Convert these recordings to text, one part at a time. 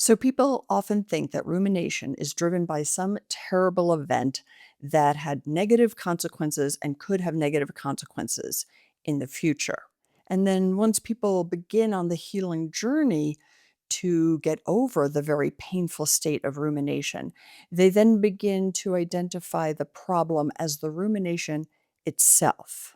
So, people often think that rumination is driven by some terrible event that had negative consequences and could have negative consequences in the future. And then, once people begin on the healing journey to get over the very painful state of rumination, they then begin to identify the problem as the rumination itself,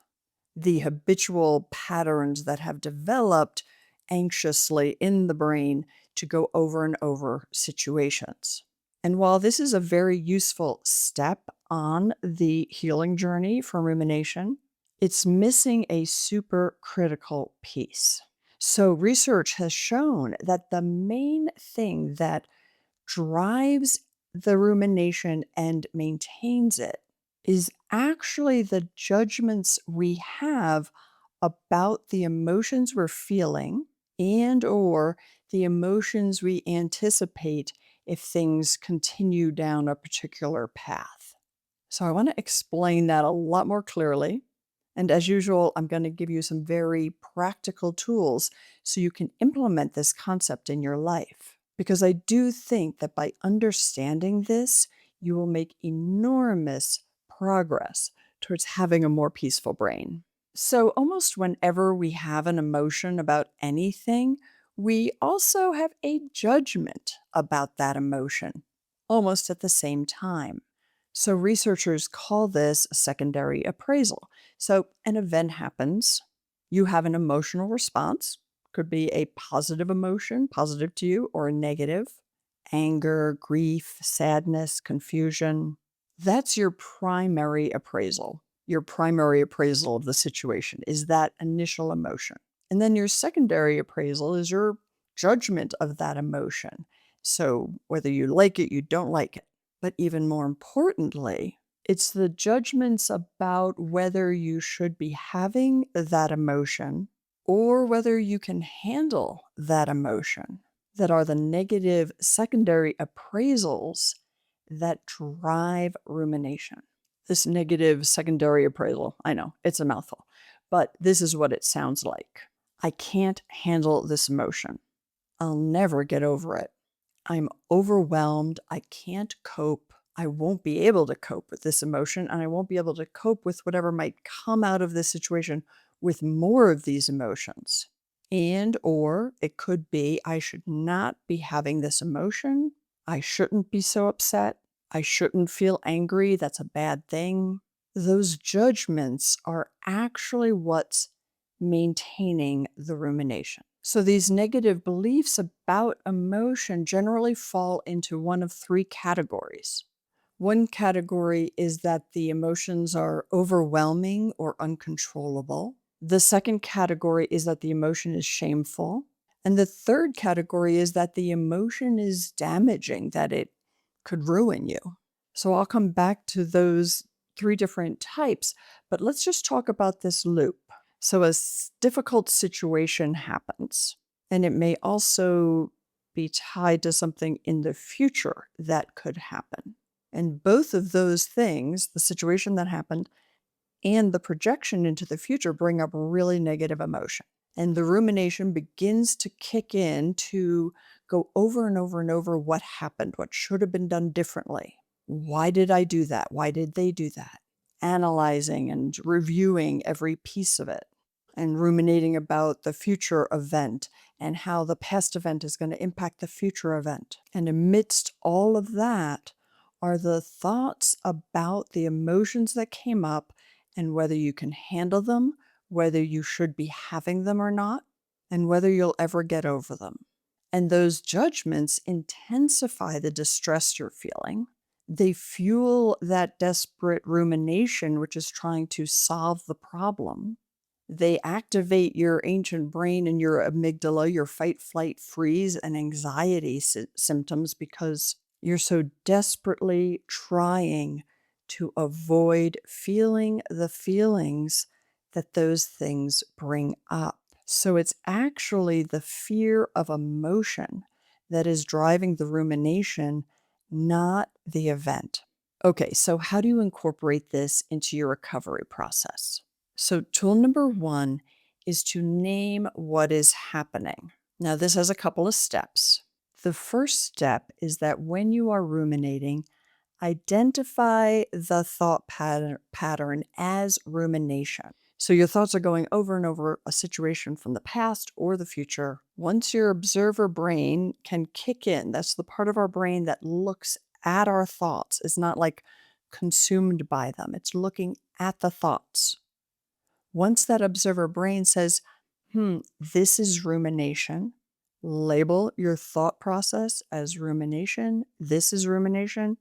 the habitual patterns that have developed anxiously in the brain to go over and over situations. And while this is a very useful step on the healing journey from rumination, it's missing a super critical piece. So, research has shown that the main thing that drives the rumination and maintains it is actually the judgments we have about the emotions we're feeling and or the emotions we anticipate if things continue down a particular path. So I want to explain that a lot more clearly. And as usual, I'm going to give you some very practical tools so you can implement this concept in your life. Because I do think that by understanding this, you will make enormous progress towards having a more peaceful brain. So, almost whenever we have an emotion about anything, we also have a judgment about that emotion, almost at the same time. So, researchers call this a secondary appraisal. So, an event happens, you have an emotional response, could be a positive emotion, positive to you, or a negative anger, grief, sadness, confusion. That's your primary appraisal. Your primary appraisal of the situation is that initial emotion. And then your secondary appraisal is your judgment of that emotion. So, whether you like it, you don't like it. But even more importantly, it's the judgments about whether you should be having that emotion or whether you can handle that emotion that are the negative secondary appraisals that drive rumination. This negative secondary appraisal, I know it's a mouthful, but this is what it sounds like. I can't handle this emotion. I'll never get over it. I'm overwhelmed. I can't cope. I won't be able to cope with this emotion, and I won't be able to cope with whatever might come out of this situation with more of these emotions. And or it could be I should not be having this emotion. I shouldn't be so upset. I shouldn't feel angry. That's a bad thing. Those judgments are actually what's maintaining the rumination. So these negative beliefs about emotion generally fall into one of three categories. One category is that the emotions are overwhelming or uncontrollable. The second category is that the emotion is shameful. And the third category is that the emotion is damaging, that it could ruin you. So I'll come back to those three different types, but let's just talk about this loop. So difficult situation happens, and it may also be tied to something in the future that could happen. And both of those things, the situation that happened and the projection into the future, bring up really negative emotion. And the rumination begins to kick in to go over and over and over what happened, what should have been done differently. Why did I do that? Why did they do that? Analyzing and reviewing every piece of it and ruminating about the future event and how the past event is going to impact the future event. And amidst all of that are the thoughts about the emotions that came up and whether you can handle them, whether you should be having them or not, and whether you'll ever get over them. And those judgments intensify the distress you're feeling. They fuel that desperate rumination, which is trying to solve the problem. They activate your ancient brain and your amygdala, your fight, flight, freeze, and anxiety symptoms because you're so desperately trying to avoid feeling the feelings that those things bring up. So it's actually the fear of emotion that is driving the rumination, not the event. Okay, so how do you incorporate this into your recovery process? So, tool number one is to name what is happening. Now, this has a couple of steps. The first step is that when you are ruminating, identify the thought pattern as rumination. So your thoughts are going over and over a situation from the past or the future. Once your observer brain can kick in, that's the part of our brain that looks at our thoughts, is not like consumed by them. It's looking at the thoughts. Once that observer brain says, this is rumination, label your thought process as rumination. This is rumination.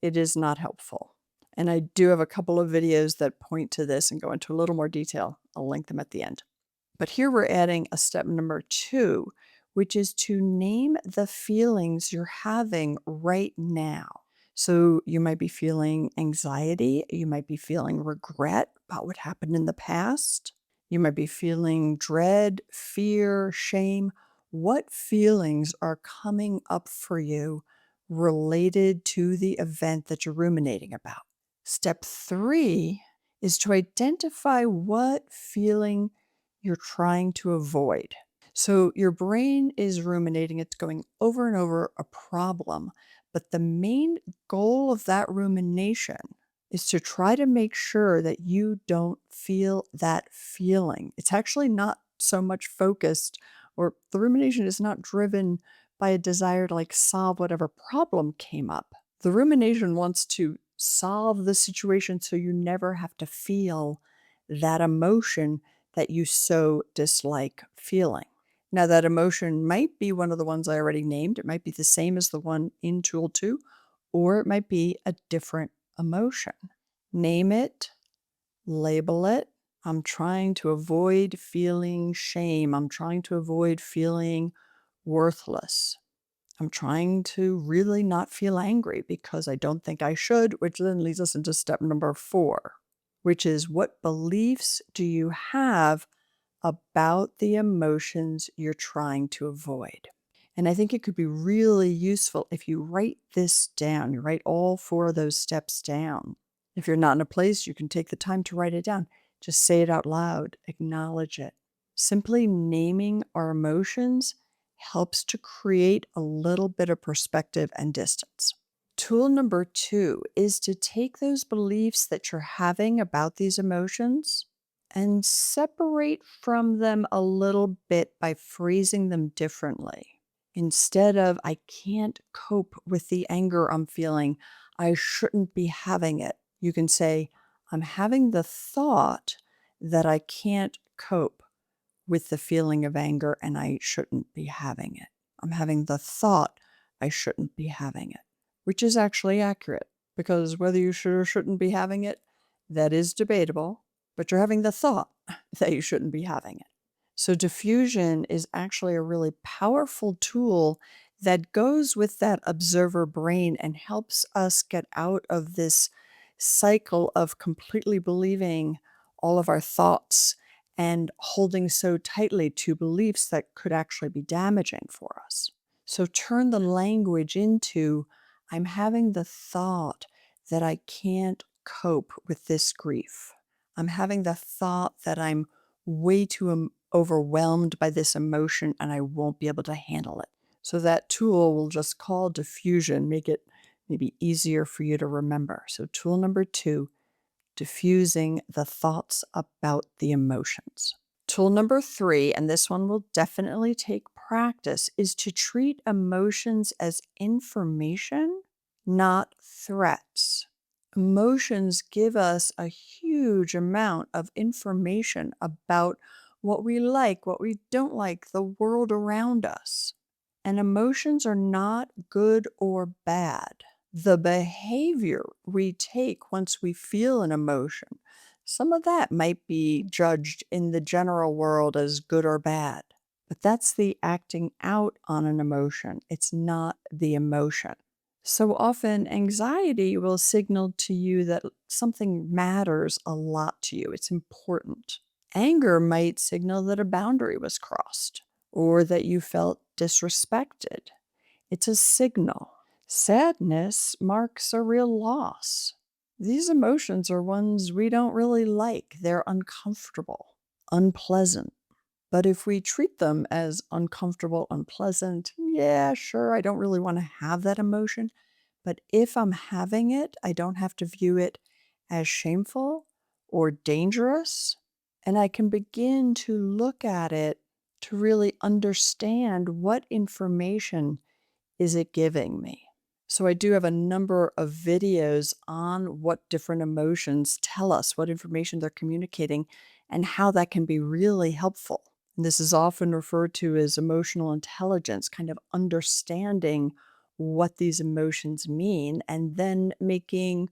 It is not helpful. And I do have a couple of videos that point to this and go into a little more detail. I'll link them at the end. But here we're adding a step number 2, which is to name the feelings you're having right now. So you might be feeling anxiety. You might be feeling regret about what happened in the past. You might be feeling dread, fear, shame. What feelings are coming up for you related to the event that you're ruminating about? Step 3 is to identify what feeling you're trying to avoid. So your brain is ruminating, it's going over and over a problem, but the main goal of that rumination is to try to make sure that you don't feel that feeling. It's actually not so much focused, or the rumination is not driven by a desire to solve whatever problem came up. The rumination wants to solve the situation so you never have to feel that emotion that you so dislike feeling. Now, that emotion might be one of the ones I already named. It might be the same as the one in Tool 2, or it might be a different emotion. Name it, label it. I'm trying to avoid feeling shame. I'm trying to avoid feeling worthless. I'm trying to really not feel angry because I don't think I should, which then leads us into step number 4, which is, what beliefs do you have about the emotions you're trying to avoid? And I think it could be really useful if you write this down. You write all 4 of those steps down. If you're not in a place, you can take the time to write it down. Just say it out loud, acknowledge it. Simply naming our emotions helps to create a little bit of perspective and distance. Tool number 2 is to take those beliefs that you're having about these emotions and separate from them a little bit by phrasing them differently. Instead of, I can't cope with the anger I'm feeling, I shouldn't be having it, you can say, I'm having the thought that I can't cope with the feeling of anger and I shouldn't be having it. I'm having the thought I shouldn't be having it, which is actually accurate, because whether you should or shouldn't be having it, that is debatable, but you're having the thought that you shouldn't be having it. So diffusion is actually a really powerful tool that goes with that observer brain and helps us get out of this cycle of completely believing all of our thoughts and holding so tightly to beliefs that could actually be damaging for us. So turn the language into, I'm having the thought that I can't cope with this grief. I'm having the thought that I'm way too overwhelmed by this emotion and I won't be able to handle it. So that tool will just call diffusion, make it maybe easier for you to remember. So tool number 2, diffusing the thoughts about the emotions. Tool number 3, and this one will definitely take practice, is to treat emotions as information, not threats. Emotions give us a huge amount of information about what we like, what we don't like, the world around us. And emotions are not good or bad. The behavior we take once we feel an emotion, some of that might be judged in the general world as good or bad, but that's the acting out on an emotion. It's not the emotion. So often, anxiety will signal to you that something matters a lot to you. It's important. Anger might signal that a boundary was crossed or that you felt disrespected. It's a signal. Sadness marks a real loss. These emotions are ones we don't really like. They're uncomfortable, unpleasant. But if we treat them as uncomfortable, unpleasant, yeah, sure, I don't really want to have that emotion. But if I'm having it, I don't have to view it as shameful or dangerous. And I can begin to look at it to really understand what information is it giving me. So I do have a number of videos on what different emotions tell us, what information they're communicating, and how that can be really helpful. And this is often referred to as emotional intelligence, kind of understanding what these emotions mean and then making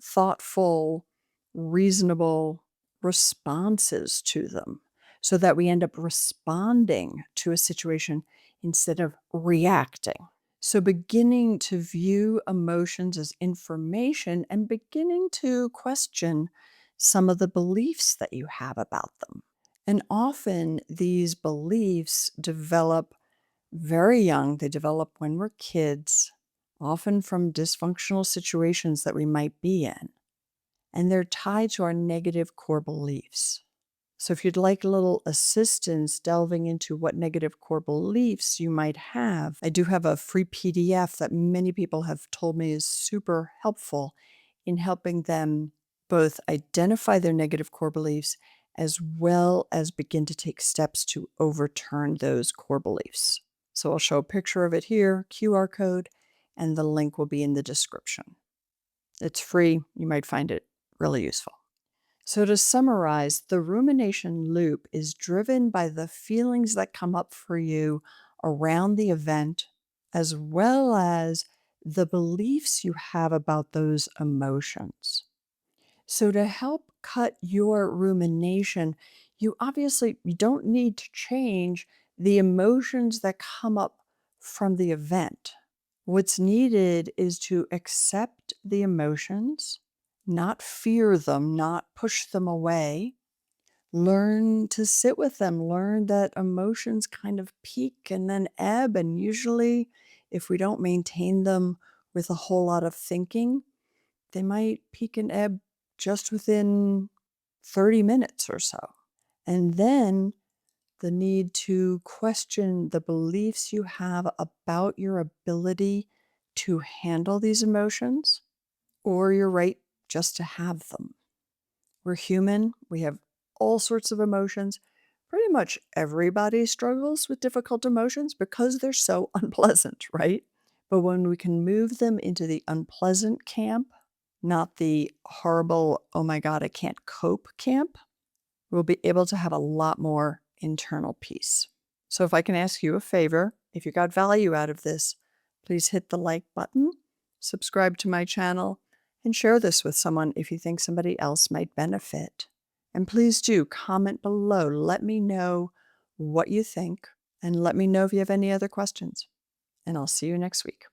thoughtful, reasonable responses to them so that we end up responding to a situation instead of reacting. So, beginning to view emotions as information and beginning to question some of the beliefs that you have about them. And often these beliefs develop very young, they develop when we're kids, often from dysfunctional situations that we might be in, and they're tied to our negative core beliefs. So, if you'd like a little assistance delving into what negative core beliefs you might have, I do have a free PDF that many people have told me is super helpful in helping them both identify their negative core beliefs as well as begin to take steps to overturn those core beliefs. So, I'll show a picture of it here, QR code, and the link will be in the description. It's free. You might find it really useful. So, to summarize, the rumination loop is driven by the feelings that come up for you around the event, as well as the beliefs you have about those emotions. So, to help cut your rumination, you don't need to change the emotions that come up from the event. What's needed is to accept the emotions, not fear them, not push them away. Learn to sit with them. Learn that emotions kind of peak and then ebb. And usually, if we don't maintain them with a whole lot of thinking, they might peak and ebb just within 30 minutes or so. And then the need to question the beliefs you have about your ability to handle these emotions or your right just to have them. We're human, we have all sorts of emotions. Pretty much everybody struggles with difficult emotions because they're so unpleasant, right? But when we can move them into the unpleasant camp, not the horrible, oh my God, I can't cope camp, we'll be able to have a lot more internal peace. So, if I can ask you a favor, if you got value out of this, please hit the like button, subscribe to my channel, and share this with someone if you think somebody else might benefit. And please do comment below. Let me know what you think, and let me know if you have any other questions. And I'll see you next week.